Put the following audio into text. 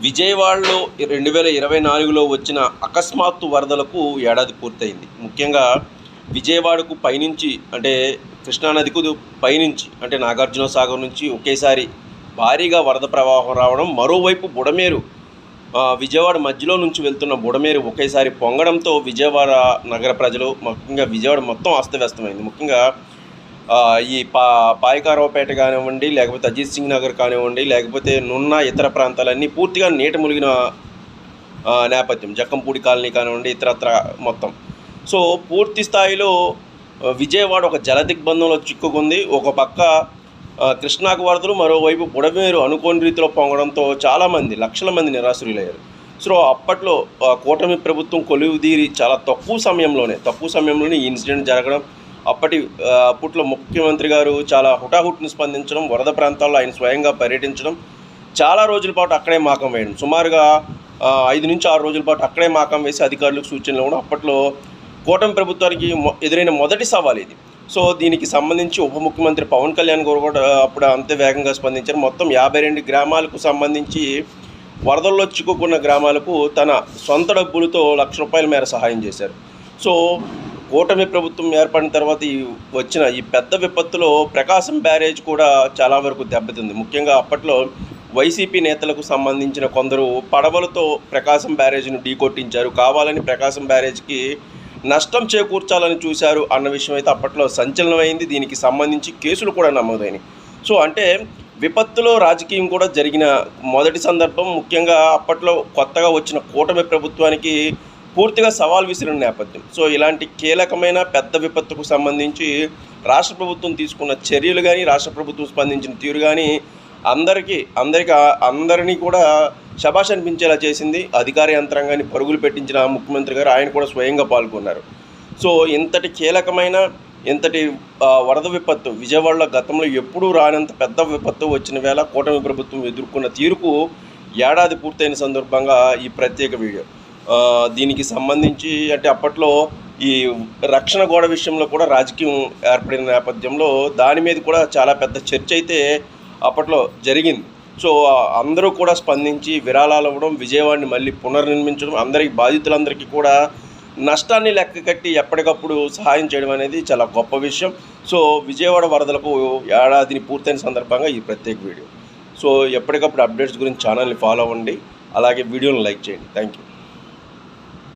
విజయవాడలో 2024లో వచ్చిన అకస్మాత్తు వరదలకు ఏడాది పూర్తయింది. ముఖ్యంగా విజయవాడకు పైనుంచి అంటే కృష్ణానదికు పైనుంచి అంటే నాగార్జున సాగర్ నుంచి ఒకేసారి భారీగా వరద ప్రవాహం రావడం, మరోవైపు బుడమేరు విజయవాడ మధ్యలో నుంచి వెళ్తున్న బుడమేరు ఒకేసారి పొంగడంతో విజయవాడ నగర ప్రజలు, ముఖ్యంగా విజయవాడ మొత్తం అస్తవ్యస్తమైంది. ముఖ్యంగా ఈ పాయకారావుపేట కానివ్వండి, లేకపోతే అజిత్ సింగ్ నగర్ కానివ్వండి, లేకపోతే నున్న ఇతర ప్రాంతాలన్నీ పూర్తిగా నీట మునిగిన నేపథ్యం. జక్కంపూడి కాలనీ కానివ్వండి, ఇతరత్ర మొత్తం. సో పూర్తి స్థాయిలో విజయవాడ ఒక జలదిగ్బంధంలో చిక్కుకుంది. ఒక పక్క కృష్ణాకు వరదలు, మరోవైపు బుడమేరు అనుకోని రీతిలో పొంగడంతో చాలామంది, లక్షల మంది నిరాశ్రులయ్యారు. సో అప్పట్లో కూటమి ప్రభుత్వం కొలువుదీరి చాలా తక్కువ సమయంలోనే ఈ ఇన్సిడెంట్ జరగడం, అప్పట్లో ముఖ్యమంత్రి గారు చాలా హుటాహుటిని స్పందించడం, వరద ప్రాంతాల్లో ఆయన స్వయంగా పర్యటించడం, చాలా రోజుల పాటు అక్కడే మాకం వేయడం, సుమారుగా 5 నుంచి 6 రోజుల పాటు అక్కడే మాకం వేసి అధికారులకు సూచనలు ఇవ్వడం అప్పట్లో కూటమి ప్రభుత్వానికి ఎదురైన మొదటి సవాల్ ఇది. సో దీనికి సంబంధించి ఉప ముఖ్యమంత్రి పవన్ కళ్యాణ్ గారు కూడా అప్పుడు అంతే వేగంగా స్పందించారు. మొత్తం 52 గ్రామాలకు సంబంధించి వరదల్లో చిక్కుకున్న గ్రామాలకు తన సొంత డబ్బులతో ₹1,00,000 మేర సహాయం చేశారు. సో కూటమి ప్రభుత్వం ఏర్పడిన తర్వాత వచ్చిన ఈ పెద్ద విపత్తులో ప్రకాశం బ్యారేజ్ కూడా చాలా వరకు దెబ్బతింది. ముఖ్యంగా అప్పట్లో వైసీపీ నేతలకు సంబంధించిన కొందరు పడవలతో ప్రకాశం బ్యారేజ్ను ఢీకొట్టించారు, కావాలని ప్రకాశం బ్యారేజ్కి నష్టం చేకూర్చాలని చూశారు అన్న విషయం అయితే అప్పట్లో సంచలనమైంది. దీనికి సంబంధించి కేసులు కూడా నమోదైనాయి. సో అంటే విపత్తులో రాజకీయం కూడా జరిగిన మొదటి సందర్భం. ముఖ్యంగా అప్పట్లో కొత్తగా వచ్చిన కూటమి ప్రభుత్వానికి పూర్తిగా సవాల్ విసిరిన నేపథ్యం. సో ఇలాంటి కీలకమైన పెద్ద విపత్తుకు సంబంధించి రాష్ట్ర ప్రభుత్వం తీసుకున్న చర్యలు కానీ, రాష్ట్ర ప్రభుత్వం స్పందించిన తీరు కానీ అందరినీ కూడా శభాష్ అనిపించేలా చేసింది. అధికార యంత్రాంగాన్ని పరుగులు పెట్టించిన ముఖ్యమంత్రి గారు, ఆయన కూడా స్వయంగా పాల్గొన్నారు. సో ఇంతటి కీలకమైన ఇంతటి వరద విపత్తు విజయవాడలో గతంలో ఎప్పుడూ రానంత పెద్ద విపత్తు వచ్చిన వేళ కూటమి ప్రభుత్వం ఎదుర్కొన్న తీరుకు ఏడాది పూర్తయిన సందర్భంగా ఈ ప్రత్యేక వీడియో. దీనికి సంబంధించి అంటే అప్పట్లో ఈ రక్షణ గోడ విషయంలో కూడా రాజకీయం ఏర్పడిన నేపథ్యంలో దాని మీద కూడా చాలా పెద్ద చర్చ అయితే అప్పట్లో జరిగింది. సో అందరూ కూడా స్పందించి విరాళాలు ఇవ్వడం, విజయవాడని మళ్ళీ పునర్నిర్మించడం, బాధితులందరికీ కూడా నష్టాన్ని లెక్క కట్టి ఎప్పటికప్పుడు సహాయం చేయడం అనేది చాలా గొప్ప విషయం. సో విజయవాడ వరదలకు ఏడాదిని పూర్తయిన సందర్భంగా ఈ ప్రత్యేక వీడియో. సో ఎప్పటికప్పుడు అప్డేట్స్ గురించి ఛానల్ని ఫాలో అవ్వండి, అలాగే వీడియోని లైక్ చేయండి. Thank you.